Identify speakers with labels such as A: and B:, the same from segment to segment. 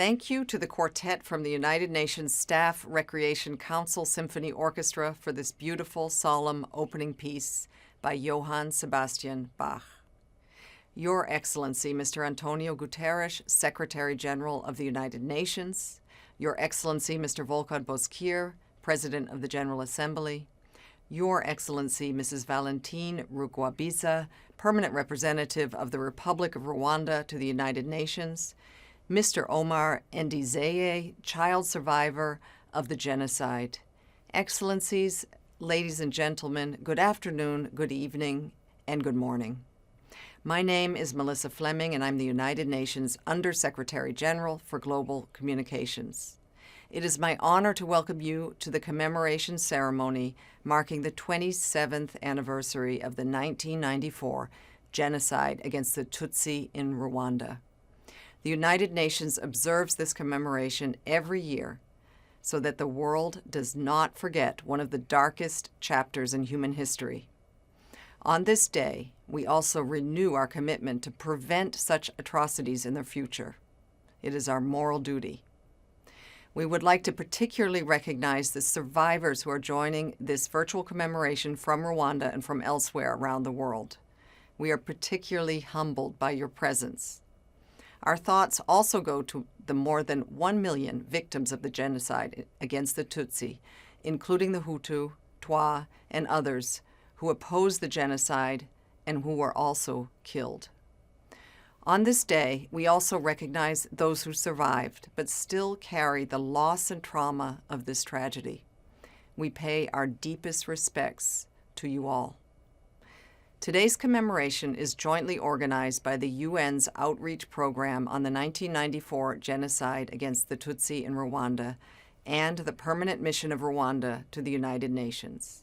A: Thank you to the quartet from the United Nations Staff Recreation Council Symphony Orchestra for this beautiful, solemn opening piece by Johann Sebastian Bach. Your Excellency, Mr. António Guterres, Secretary General of the United Nations, Your Excellency, Mr. Volkan Bozkir, President of the General Assembly, Your Excellency, Mrs. Valentine Rugwabiza, Permanent Representative of the Republic of Rwanda to the United Nations, Mr. Omar Ndizeye, child survivor of the genocide. Excellencies, ladies and gentlemen, good afternoon, good evening, and good morning. My name is Melissa Fleming, and I'm the United Nations Under-Secretary General for Global Communications. It is my honor to welcome you to the commemoration ceremony marking the 27th anniversary of the 1994 genocide against the Tutsi in Rwanda. The United Nations observes this commemoration every year so that the world does not forget one of the darkest chapters in human history. On this day, we also renew our commitment to prevent such atrocities in the future. It is our moral duty. We would like to particularly recognize the survivors who are joining this virtual commemoration from Rwanda and from elsewhere around the world. We are particularly humbled by your presence. Our thoughts also go to the more than 1 million victims of the genocide against the Tutsi, including the Hutu, Twa, and others who opposed the genocide and who were also killed. On this day, we also recognize those who survived but still carry the loss and trauma of this tragedy. We pay our deepest respects to you all. Today's commemoration is jointly organized by the UN's Outreach Program on the 1994 genocide against the Tutsi in Rwanda and the Permanent Mission of Rwanda to the United Nations.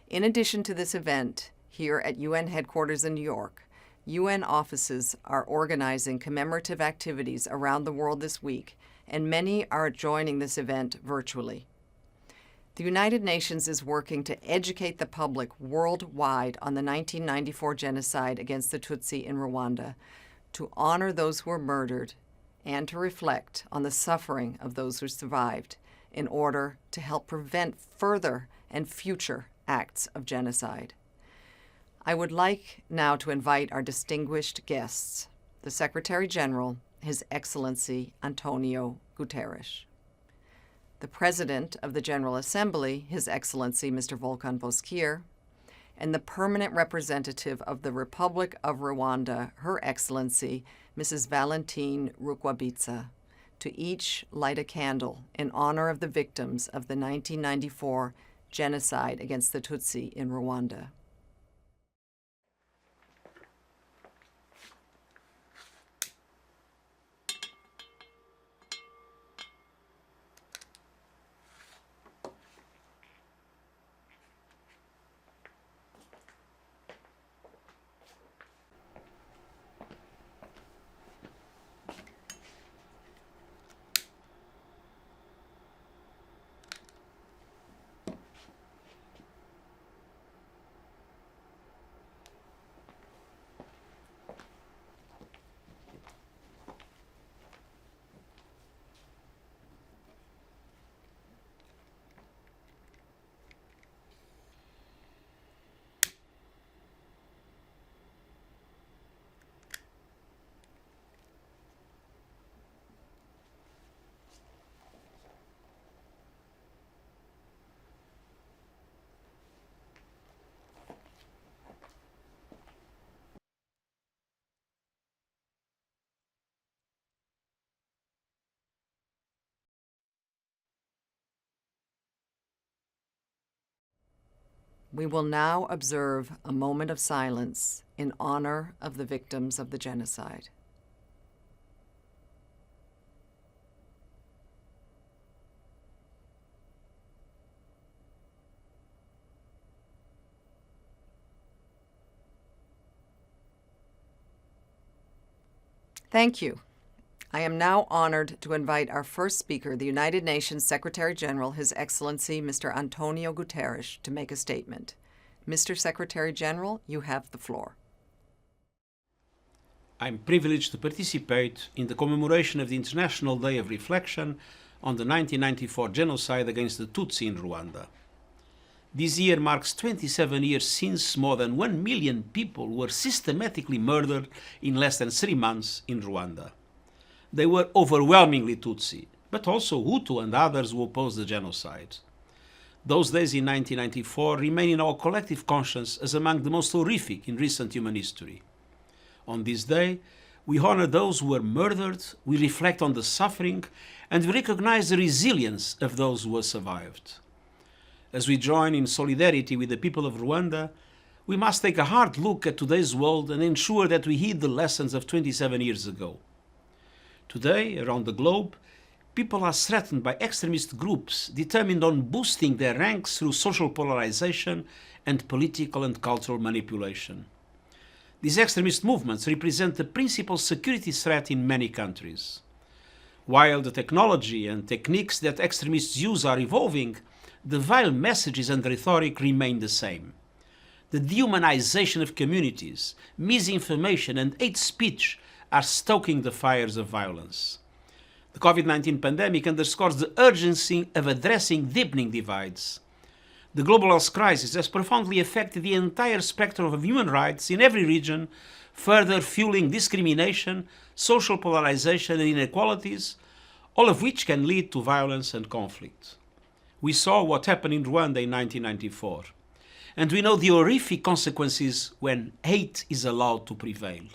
A: In addition to this event, here at UN headquarters in New York, UN offices are organizing commemorative activities around the world this week, and many are joining this event virtually. The United Nations is working to educate the public worldwide on the 1994 genocide against the Tutsi in Rwanda, to honor those who were murdered, and to reflect on the suffering of those who survived in order to help prevent further and future acts of genocide. I would like now to invite our distinguished guests, the Secretary General, His Excellency António Guterres, the President of the General Assembly, His Excellency Mr. Volkan Bozkir, and the Permanent Representative of the Republic of Rwanda, Her Excellency Mrs. Valentine Rugwabiza, to each light a candle in honor of the victims of the 1994 genocide against the Tutsi in Rwanda. We will now observe a moment of silence in honor of the victims of the genocide. Thank you. I am now honored to invite our first speaker, the United Nations Secretary General, His Excellency Mr. António Guterres, to make a statement. Mr. Secretary General, you have the floor.
B: I'm privileged to participate in the commemoration of the International Day of Reflection on the 1994 genocide against the Tutsi in Rwanda. This year marks 27 years since more than 1 million people were systematically murdered in less than 3 months in Rwanda. They were overwhelmingly Tutsi, but also Hutu and others who opposed the genocide. Those days in 1994 remain in our collective conscience as among the most horrific in recent human history. On this day, we honor those who were murdered, we reflect on the suffering, and we recognize the resilience of those who have survived. As we join in solidarity with the people of Rwanda, we must take a hard look at today's world and ensure that we heed the lessons of 27 years ago. Today, around the globe, people are threatened by extremist groups determined on boosting their ranks through social polarization and political and cultural manipulation. These extremist movements represent the principal security threat in many countries. While the technology and techniques that extremists use are evolving, the vile messages and rhetoric remain the same. The dehumanization of communities, misinformation, and hate speech are stoking the fires of violence. The COVID-19 pandemic underscores the urgency of addressing deepening divides. The global health crisis has profoundly affected the entire spectrum of human rights in every region, further fueling discrimination, social polarization, and inequalities, all of which can lead to violence and conflict. We saw what happened in Rwanda in 1994, and we know the horrific consequences when hate is allowed to prevail.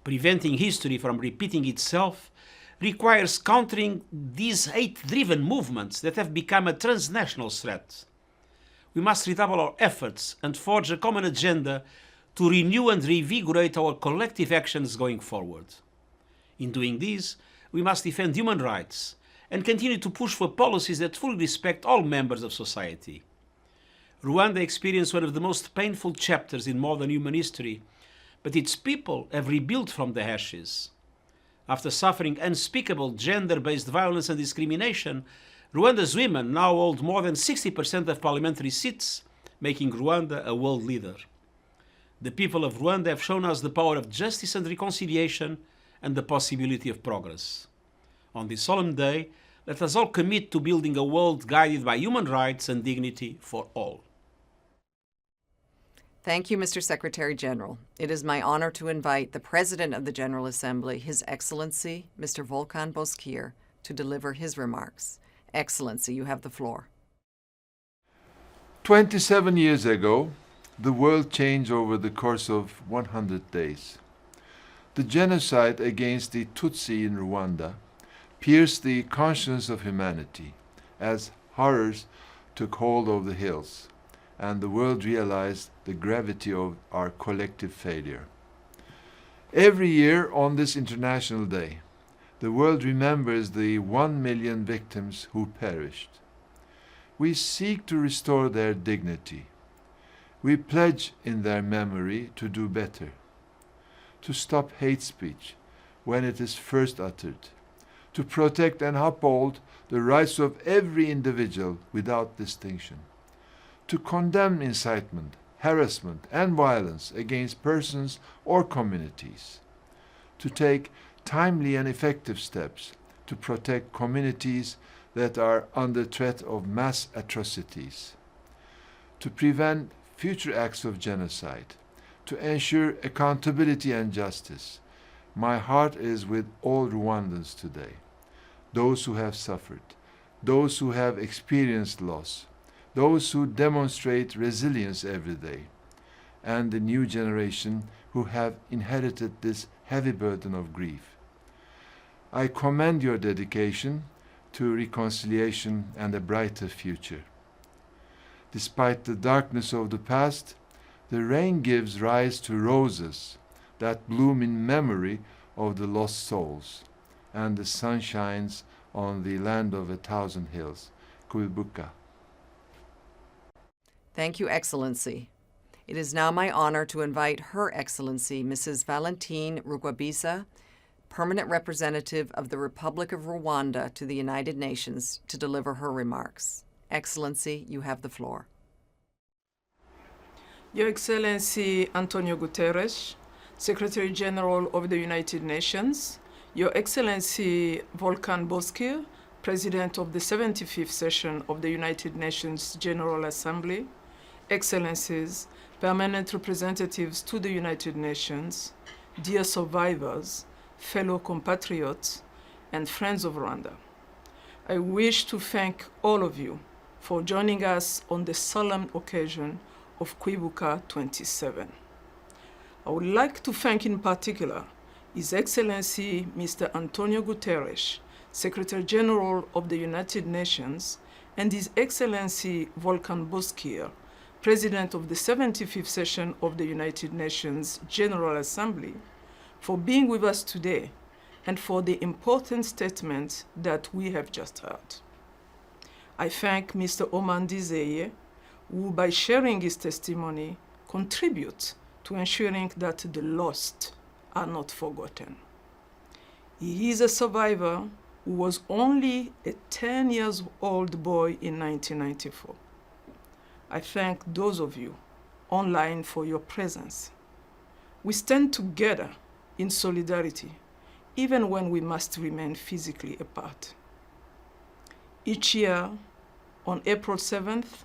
B: Preventing history from repeating itself requires countering these hate-driven movements that have become a transnational threat. We must redouble our efforts and forge a common agenda to renew and reinvigorate our collective actions going forward. In doing this, we must defend human rights and continue to push for policies that fully respect all members of society. Rwanda experienced one of the most painful chapters in modern human history, but its people have rebuilt from the ashes. After suffering unspeakable gender-based violence and discrimination, Rwanda's women now hold more than 60% of parliamentary seats, making Rwanda a world leader. The people of Rwanda have shown us the power of justice and reconciliation and the possibility of progress. On this solemn day, let us all commit to building a world guided by human rights and dignity for all.
A: Thank you, Mr. Secretary General. It is my honor to invite the President of the General Assembly, His Excellency, Mr. Volkan Bozkir, to deliver his remarks. Excellency, you have the floor.
C: 27 years ago, the world changed over the course of 100 days. The genocide against the Tutsi in Rwanda pierced the conscience of humanity as horrors took hold of the hills, and the world realized the gravity of our collective failure. Every year on this International Day, the world remembers the 1 million victims who perished. We seek to restore their dignity. We pledge in their memory to do better, to stop hate speech when it is first uttered, to protect and uphold the rights of every individual without distinction, to condemn incitement, harassment, and violence against persons or communities, to take timely and effective steps to protect communities that are under threat of mass atrocities, to prevent future acts of genocide, to ensure accountability and justice. My heart is with all Rwandans today, those who have suffered, those who have experienced loss, those who demonstrate resilience every day, and the new generation who have inherited this heavy burden of grief. I commend your dedication to reconciliation and a brighter future. Despite the darkness of the past, the rain gives rise to roses that bloom in memory of the lost souls, and the sun shines on the land of 1,000 hills. Kuibuka.
A: Thank you, Excellency. It is now my honor to invite Her Excellency, Mrs. Valentine Rugwabiza, Permanent Representative of the Republic of Rwanda to the United Nations, to deliver her remarks. Excellency, you have the floor.
D: Your Excellency António Guterres, Secretary General of the United Nations, Your Excellency Volkan Bozkir, President of the 75th session of the United Nations General Assembly, Excellencies, Permanent Representatives to the United Nations, dear survivors, fellow compatriots, and friends of Rwanda. I wish to thank all of you for joining us on the solemn occasion of Kwibuka 27. I would like to thank in particular His Excellency Mr. António Guterres, Secretary General of the United Nations, and His Excellency Volkan Bozkir, President of the 75th session of the United Nations General Assembly, for being with us today and for the important statement that we have just heard. I thank Mr. Omar Ndizeye, who by sharing his testimony contributes to ensuring that the lost are not forgotten. He is a survivor who was only a 10-year-old boy in 1994. I thank those of you online for your presence. We stand together in solidarity, even when we must remain physically apart. Each year, on April 7th,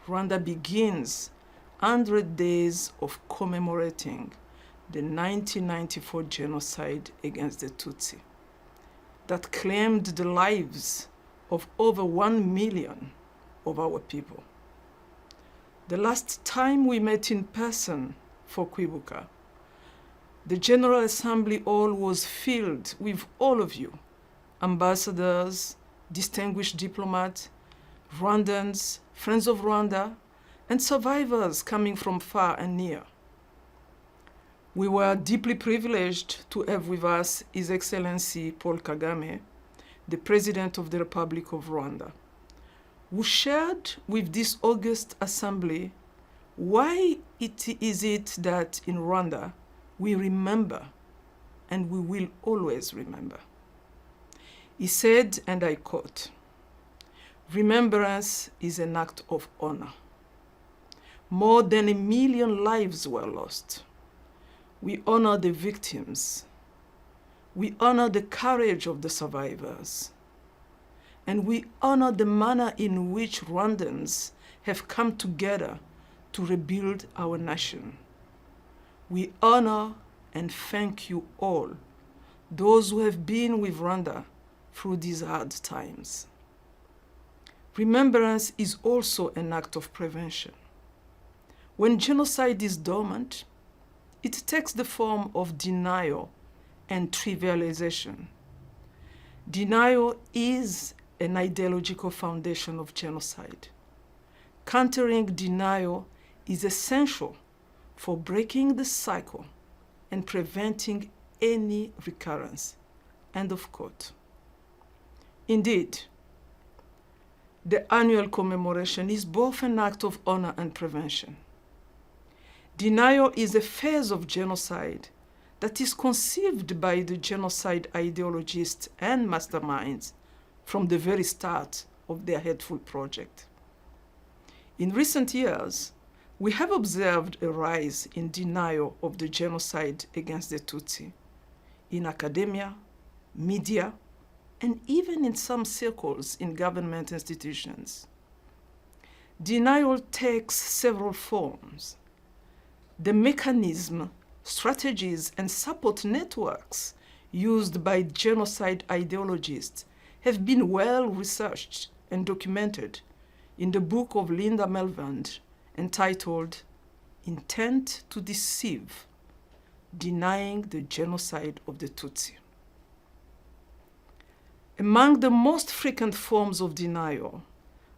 D: Rwanda begins 100 days of commemorating the 1994 genocide against the Tutsi that claimed the lives of over 1 million of our people. The last time we met in person for Kwibuka, the General Assembly Hall was filled with all of you, ambassadors, distinguished diplomats, Rwandans, friends of Rwanda, and survivors coming from far and near. We were deeply privileged to have with us His Excellency Paul Kagame, the President of the Republic of Rwanda, who shared with this august assembly why it is that in Rwanda we remember and we will always remember. He said, and I quote, "Remembrance is an act of honor. More than 1 million lives were lost. We honor the victims. We honor the courage of the survivors. And we honor the manner in which Rwandans have come together to rebuild our nation. We honor and thank you all, those who have been with Rwanda through these hard times. Remembrance is also an act of prevention. When genocide is dormant, it takes the form of denial and trivialization. Denial is an ideological foundation of genocide. Countering denial is essential for breaking the cycle and preventing any recurrence." End of quote. Indeed, the annual commemoration is both an act of honor and prevention. Denial is a phase of genocide that is conceived by the genocide ideologists and masterminds from the very start of their hateful project. In recent years, we have observed a rise in denial of the genocide against the Tutsi in academia, media, and even in some circles in government institutions. Denial takes several forms. The mechanism, strategies, and support networks used by genocide ideologists have been well researched and documented in the book of Linda Melvand entitled "Intent to Deceive: Denying the Genocide of the Tutsi." Among the most frequent forms of denial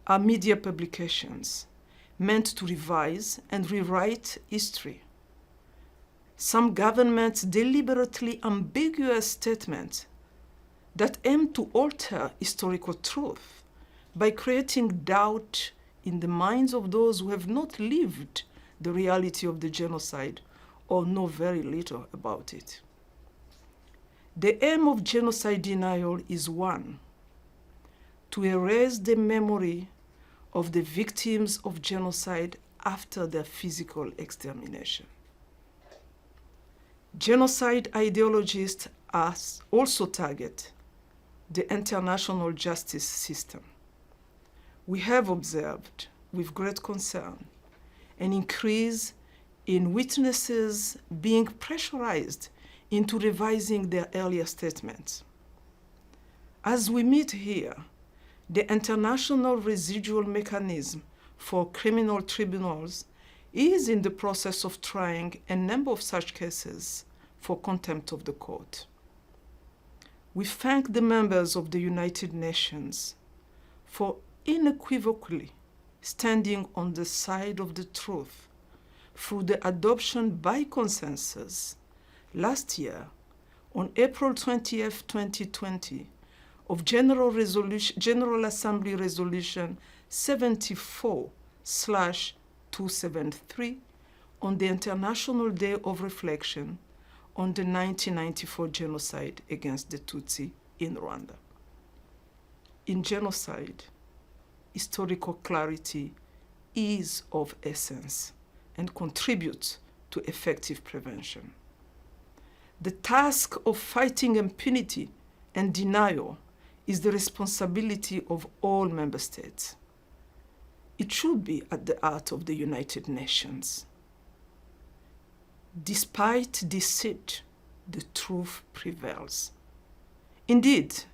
D: are media publications meant to revise and rewrite history. Some governments' deliberately ambiguous statements that aim to alter historical truth by creating doubt in the minds of those who have not lived the reality of the genocide or know very little about it. The aim of genocide denial is one, to erase the memory of the victims of genocide after their physical extermination. Genocide ideologists also target the international justice system. We have observed with great concern an increase in witnesses being pressurized into revising their earlier statements. As we meet here, the international residual mechanism for criminal tribunals is in the process of trying a number of such cases for contempt of the court. We thank the members of the United Nations for unequivocally standing on the side of the truth through the adoption by consensus last year on April 20th, 2020 of General Assembly Resolution 74/273 on the International Day of Reflection on the 1994 genocide against the Tutsi in Rwanda. In genocide, historical clarity is of essence and contributes to effective prevention. The task of fighting impunity and denial is the responsibility of all member states. It should be at the heart of the United Nations. Despite deceit, the truth prevails. Indeed,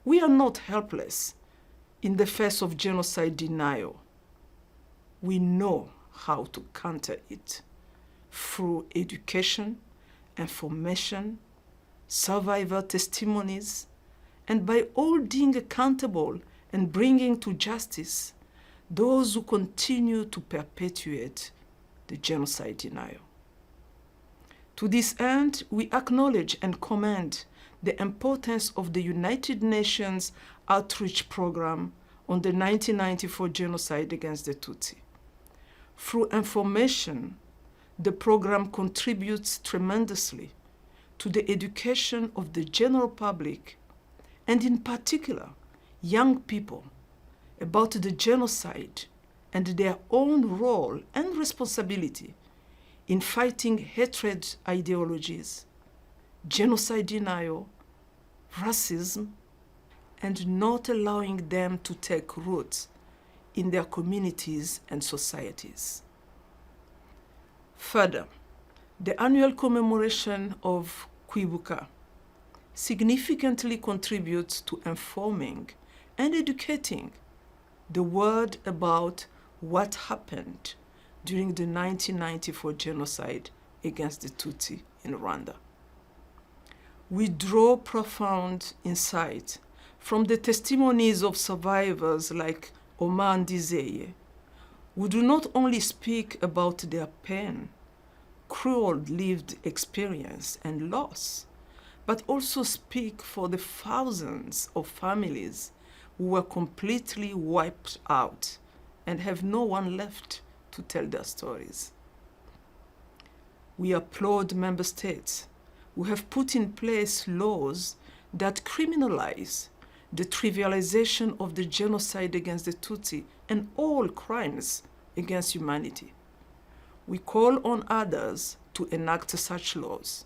D: we are not helpless in the face of genocide denial. We know how to counter it through education, information, survivor testimonies, and by holding accountable and bringing to justice those who continue to perpetuate the genocide denial. To this end, we acknowledge and commend the importance of the United Nations outreach program on the 1994 genocide against the Tutsi. Through information, the program contributes tremendously to the education of the general public, and in particular, young people, about the genocide and their own role and responsibility in fighting hatred ideologies, genocide denial, racism, and not allowing them to take root in their communities and societies. Further, the annual commemoration of Kwibuka significantly contributes to informing and educating the world about what happened during the 1994 genocide against the Tutsi in Rwanda. We draw profound insight from the testimonies of survivors like Omar Ndizeye, who do not only speak about their pain, cruel lived experience, and loss, but also speak for the thousands of families who were completely wiped out and have no one left to tell their stories. We applaud member states who have put in place laws that criminalize the trivialization of the genocide against the Tutsi and all crimes against humanity. We call on others to enact such laws.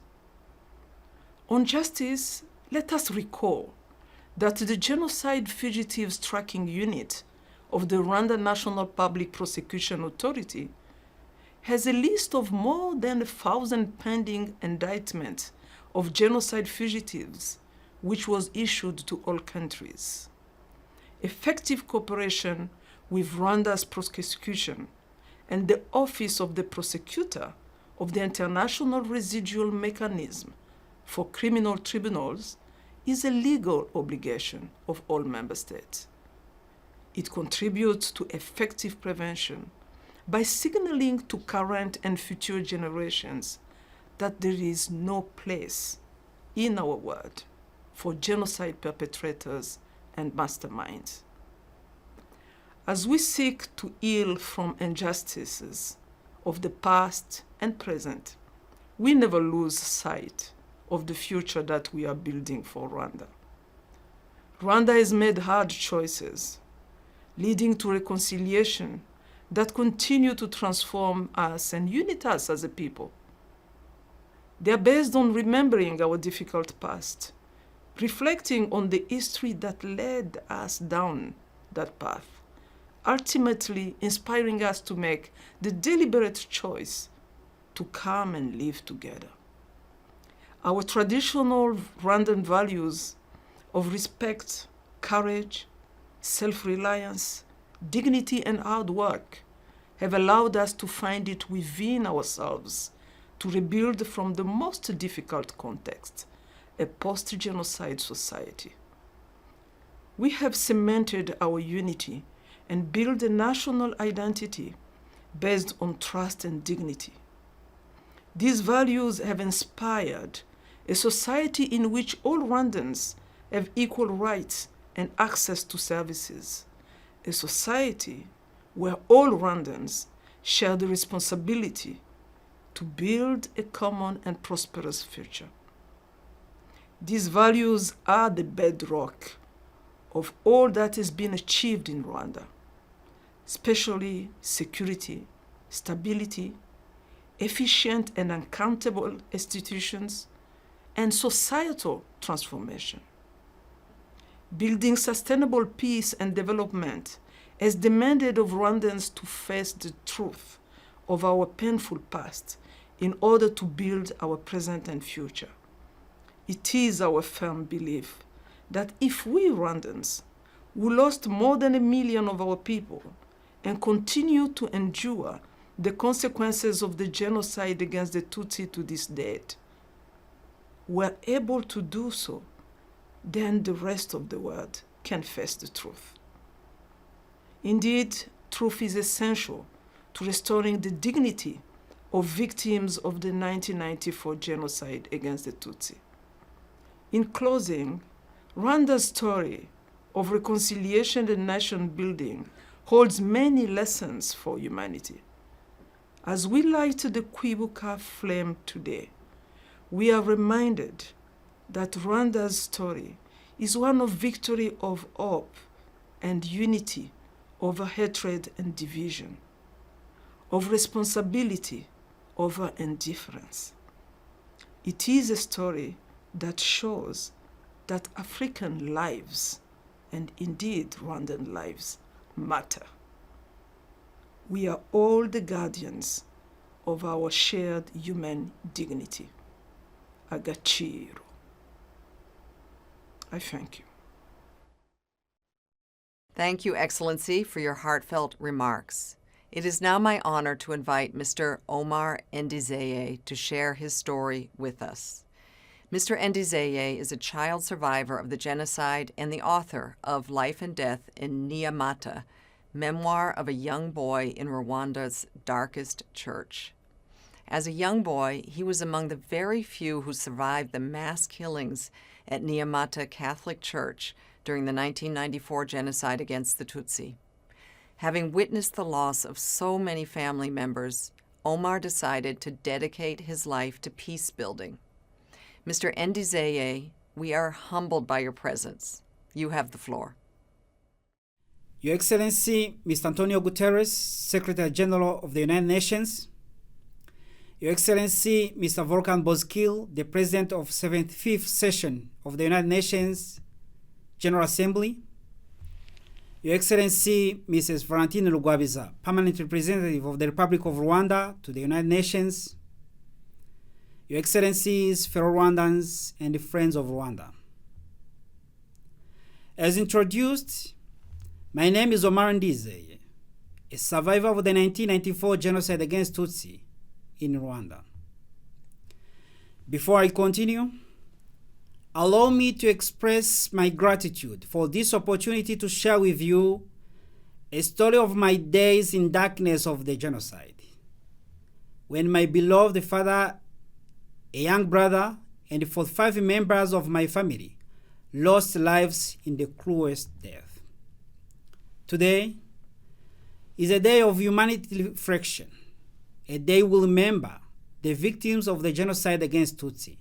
D: On justice, let us recall that the Genocide Fugitives Tracking Unit of the Rwanda National Public Prosecution Authority has a list of more than 1,000 pending indictments of genocide fugitives, which was issued to all countries. Effective cooperation with Rwanda's prosecution and the Office of the Prosecutor of the International Residual Mechanism for Criminal Tribunals is a legal obligation of all member states. It contributes to effective prevention by signaling to current and future generations that there is no place in our world for genocide perpetrators and masterminds. As we seek to heal from injustices of the past and present, we never lose sight of the future that we are building for Rwanda. Rwanda has made hard choices, leading to reconciliation that continue to transform us and unite us as a people. They are based on remembering our difficult past, reflecting on the history that led us down that path, ultimately inspiring us to make the deliberate choice to come and live together. Our traditional Rwandan values of respect, courage, self-reliance, dignity, and hard work have allowed us to find it within ourselves to rebuild from the most difficult context, a post-genocide society. We have cemented our unity and built a national identity based on trust and dignity. These values have inspired a society in which all Rwandans have equal rights and access to services, a society where all Rwandans share the responsibility to build a common and prosperous future. These values are the bedrock of all that has been achieved in Rwanda, especially security, stability, efficient and accountable institutions, and societal transformation. Building sustainable peace and development has demanded of Rwandans to face the truth of our painful past in order to build our present and future. It is our firm belief that if we Rwandans, who lost more than 1 million of our people and continue to endure the consequences of the genocide against the Tutsi to this date, were able to do so, then the rest of the world can face the truth. Indeed, truth is essential to restoring the dignity of victims of the 1994 genocide against the Tutsi. In closing, Rwanda's story of reconciliation and nation building holds many lessons for humanity. As we light the Kwibuka flame today, we are reminded that Rwanda's story is one of victory of hope and unity over hatred and division, of responsibility over indifference. It is a story that shows that African lives, and indeed Rwandan lives, matter. We are all the guardians of our shared human dignity. Agaciro. I thank you.
A: Thank you, Excellency, for your heartfelt remarks. It is now my honor to invite Mr. Omar Ndizeye to share his story with us. Mr. Ndizeye is a child survivor of the genocide and the author of Life and Death in Nyamata, Memoir of a Young Boy in Rwanda's Darkest Church. As a young boy, he was among the very few who survived the mass killings at Nyamata Catholic Church during the 1994 genocide against the Tutsi. Having witnessed the loss of so many family members, Omar decided to dedicate his life to peace building. Mr. Ndizeye, we are humbled by your presence. You have the floor.
E: Your Excellency, Mr. António Guterres, Secretary General of the United Nations, Your Excellency, Mr. Volkan Bozkir, the President of 75th Session of the United Nations General Assembly, Your Excellency, Mrs. Valentine Rugwabiza, Permanent Representative of the Republic of Rwanda to the United Nations, Your Excellencies, fellow Rwandans, and friends of Rwanda. As introduced, my name is Omar Ndizeye, a survivor of the 1994 genocide against Tutsi in Rwanda. Before I continue, allow me to express my gratitude for this opportunity to share with you a story of my days in darkness of the genocide, when my beloved father, a young brother, and 45 members of my family lost lives in the cruelest death. Today is a day of humanity reflection, a day we'll remember the victims of the genocide against Tutsi,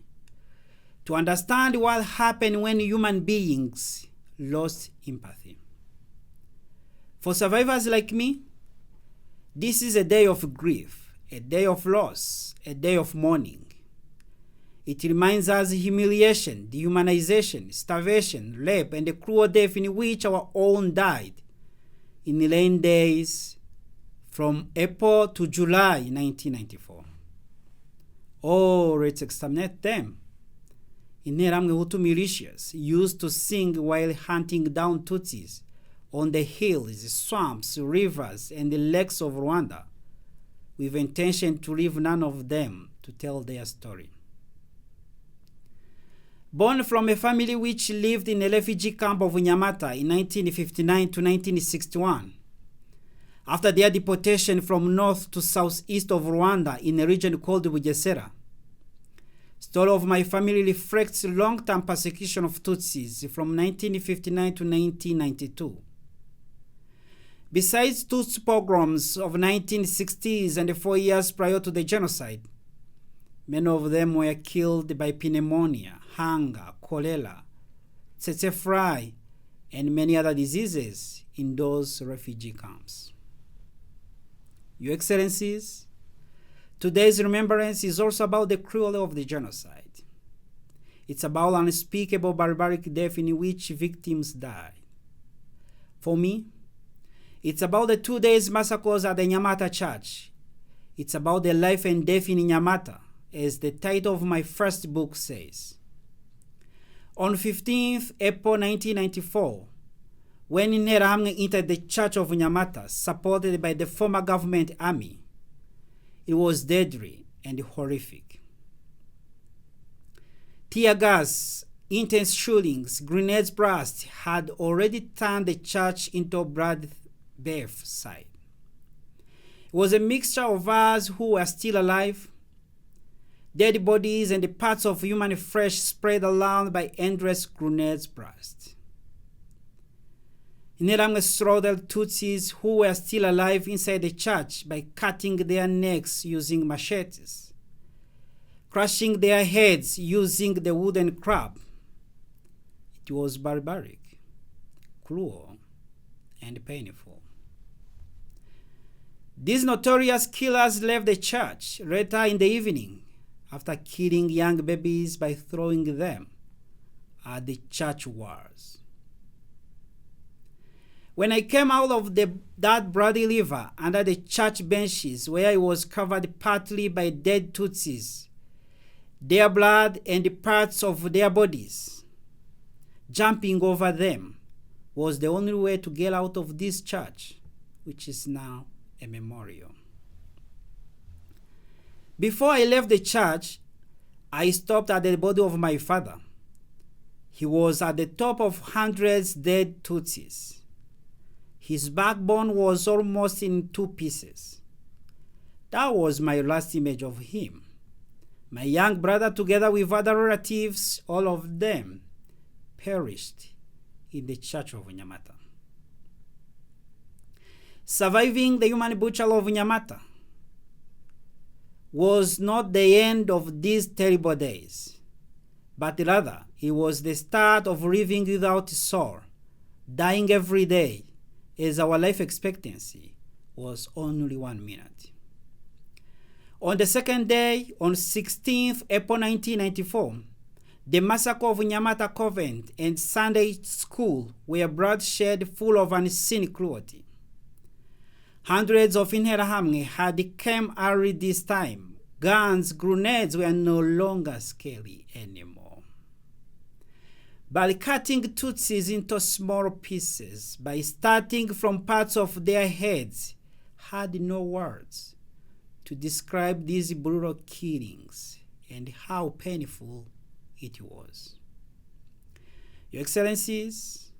E: to understand what happened when human beings lost empathy. For survivors like me, this is a day of grief, a day of loss, a day of mourning. It reminds us humiliation, dehumanization, starvation, rape, and the cruel death in which our own died in the lane days from April to July 1994. Oh, let's exterminate them. Interahamwe Hutu militias used to sing while hunting down Tutsis on the hills, swamps, rivers, and the lakes of Rwanda, with intention to leave none of them to tell their story. Born from a family which lived in a refugee camp of Nyamata in 1959 to 1961, after their deportation from north to southeast of Rwanda in a region called Bugesera, story of my family reflects long-term persecution of Tutsis from 1959 to 1992. Besides Tutsi pogroms of 1960s and the 4 years prior to the genocide, many of them were killed by pneumonia, hunger, cholera, tsetse fly, and many other diseases in those refugee camps. Your Excellencies, today's remembrance is also about the cruelty of the genocide. It's about unspeakable barbaric death in which victims died. For me, it's about the 2 days massacres at the Nyamata church. It's about the life and death in Nyamata, as the title of my first book says. On 15th April 1994, when Interahamwe entered the church of Nyamata, supported by the former government army, it was deadly and horrific. Tear gas, intense shootings, grenades blast had already turned the church into a bloodbath site. It was a mixture of us who were still alive, dead bodies, and the parts of human flesh spread around by endless grenades blast. Interahamwe slaughtered Tutsis who were still alive inside the church by cutting their necks using machetes, crushing their heads using the wooden club. It was barbaric, cruel, and painful. These notorious killers left the church later in the evening after killing young babies by throwing them at the church walls. When I came out of that bloody river under the church benches where it was covered partly by dead Tutsis, their blood and the parts of their bodies, jumping over them was the only way to get out of this church, which is now a memorial. Before I left the church, I stopped at the body of my father. He was at the top of hundreds dead Tutsis. His backbone was almost in 2 pieces. That was my last image of him. My young brother, together with other relatives, all of them perished in the church of Nyamata. Surviving the human butchery of Nyamata was not the end of these terrible days, but rather it was the start of living without soul, dying every day, as our life expectancy was only 1 minute. On the second day, on 16th April 1994, the massacre of Nyamata Convent and Sunday School were bloodshed full of unseen cruelty. Hundreds of Interahamwe had come early this time. Guns, grenades were no longer scary anymore. By cutting Tutsis into small pieces, by starting from parts of their heads, had no words to describe these brutal killings and how painful it was. Your Excellencies,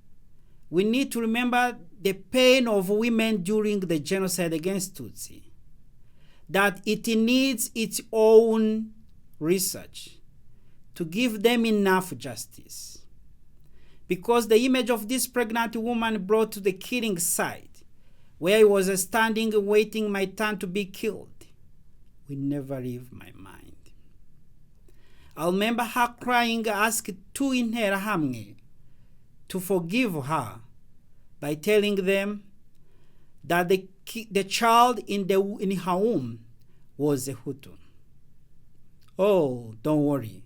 E: we need to remember the pain of women during the genocide against Tutsi, that it needs its own research to give them enough justice. Because the image of this pregnant woman brought to the killing site, where I was standing waiting my turn to be killed, will never leave my mind. I remember her crying, asked 2 Interahamwe to forgive her by telling them that the child in her womb was a Hutu. Oh, don't worry,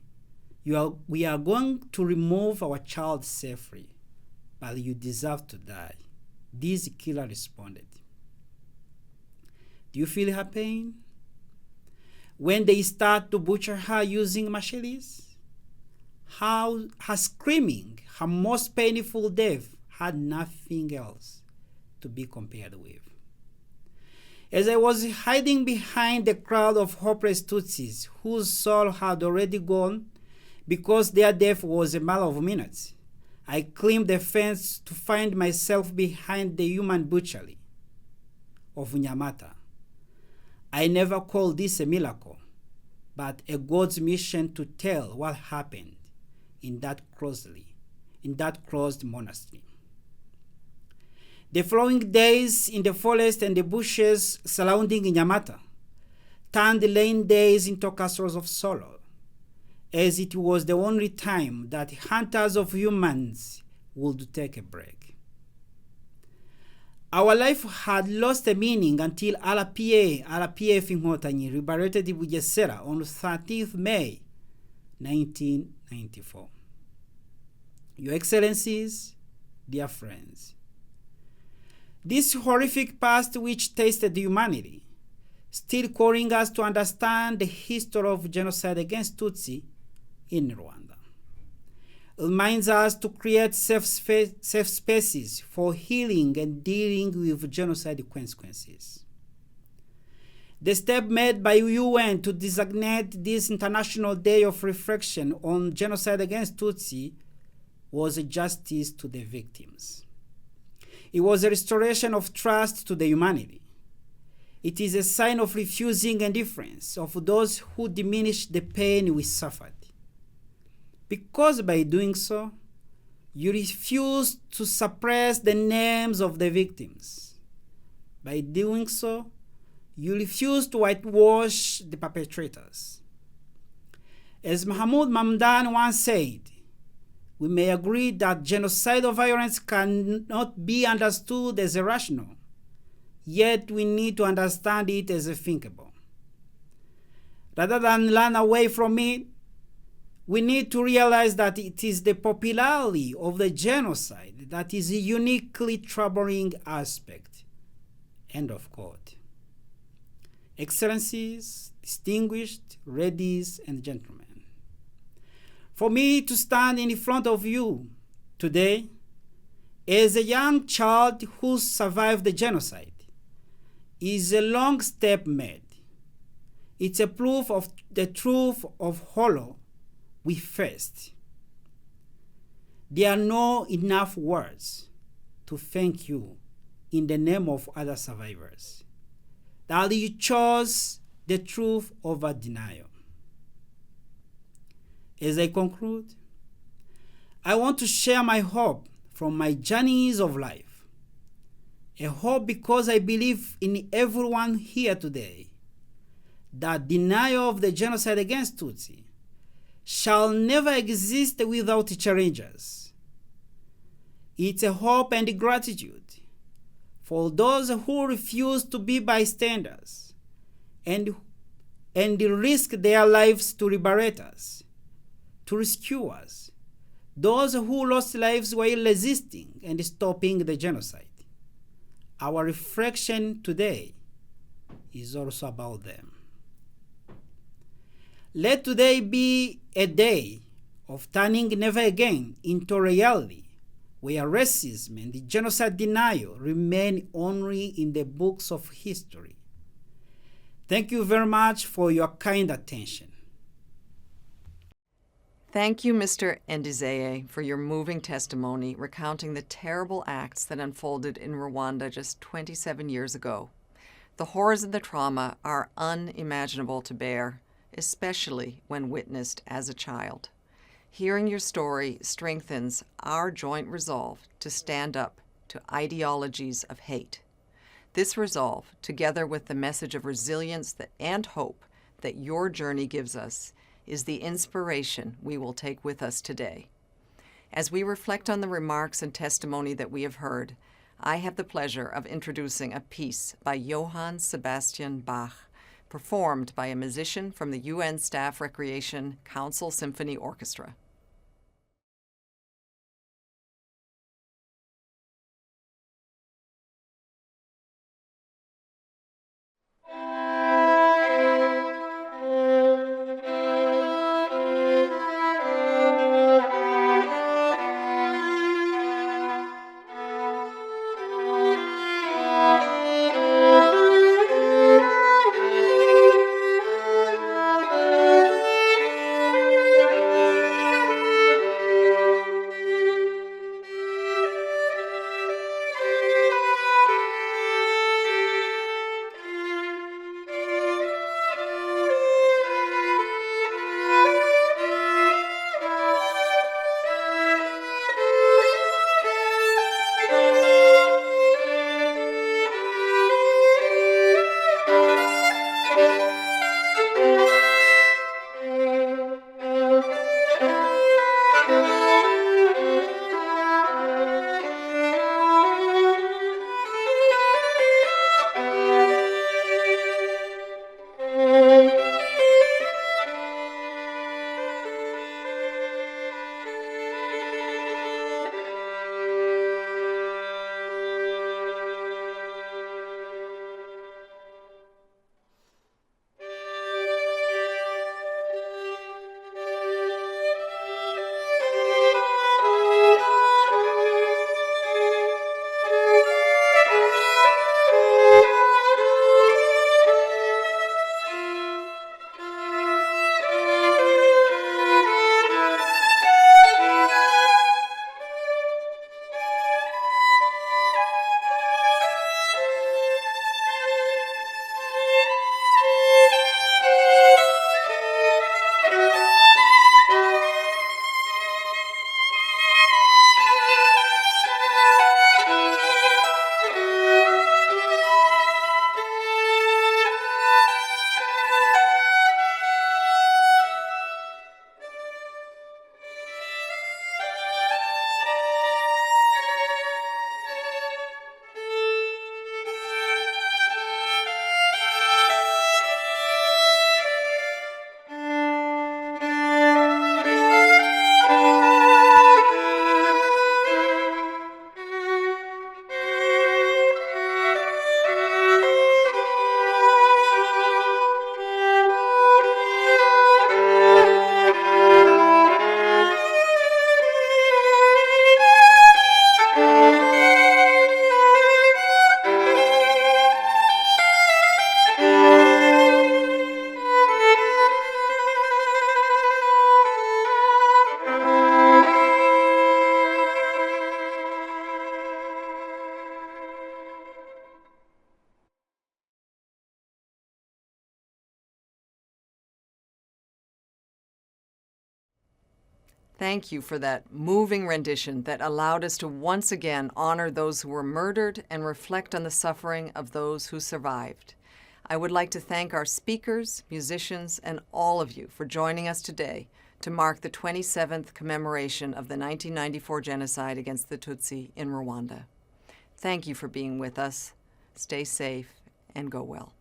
E: We are going to remove our child safely, but you deserve to die. This killer responded. Do you feel her pain? When they start to butcher her using machetes? How her screaming, her most painful death, had nothing else to be compared with. As I was hiding behind the crowd of hopeless Tutsis whose soul had already gone because their death was a matter of minutes, I climbed the fence to find myself behind the human butchery of Nyamata. I never called this a miracle, but a God's mission to tell what happened in that closed monastery. The following days in the forest and the bushes surrounding Nyamata turned the lane days into castles of sorrow, as it was the only time that hunters of humans would take a break. Our life had lost a meaning until RPF Inkotanyi liberated Bugesera on 13th May 1994. Your Excellencies, dear friends, this horrific past which tasted humanity, still calling us to understand the history of genocide against Tutsi in Rwanda, reminds us to create safe spaces for healing and dealing with genocide consequences. The step made by UN to designate this International Day of Reflection on Genocide Against Tutsi was a justice to the victims. It was a restoration of trust to the humanity. It is a sign of refusing indifference of those who diminish the pain we suffered. Because by doing so, you refuse to suppress the names of the victims. By doing so, you refuse to whitewash the perpetrators. As Mahmoud Mamdan once said, we may agree that genocidal violence cannot be understood as irrational, yet we need to understand it as thinkable. Rather than run away from it, we need to realize that it is the popularity of the genocide that is a uniquely troubling aspect. End of quote. Excellencies, distinguished ladies and gentlemen, for me to stand in front of you today as a young child who survived the genocide is a long step made. It's a proof of the truth of horror we faced. There are not enough words to thank you in the name of other survivors that you chose the truth over denial. As I conclude, I want to share my hope from my journeys of life. A hope because I believe in everyone here today that denial of the genocide against Tutsi shall never exist without challenges. It's a hope and gratitude for those who refuse to be bystanders and risk their lives to liberate us, to rescue us, those who lost lives while resisting and stopping the genocide. Our reflection today is also about them. Let today be a day of turning never again into reality, where racism and genocide denial remain only in the books of history. Thank you very much for your kind attention.
A: Thank you, Mr. Ndizeye, for your moving testimony recounting the terrible acts that unfolded in Rwanda just 27 years ago. The horrors and the trauma are unimaginable to bear, especially when witnessed as a child. Hearing your story strengthens our joint resolve to stand up to ideologies of hate. This resolve, together with the message of resilience and hope that your journey gives us, is the inspiration we will take with us today. As we reflect on the remarks and testimony that we have heard, I have the pleasure of introducing a piece by Johann Sebastian Bach, performed by a musician from the UN Staff Recreation Council Symphony Orchestra. Thank you for that moving rendition that allowed us to once again honor those who were murdered and reflect on the suffering of those who survived. I would like to thank our speakers, musicians, and all of you for joining us today to mark the 27th commemoration of the 1994 genocide against the Tutsi in Rwanda. Thank you for being with us. Stay safe and go well.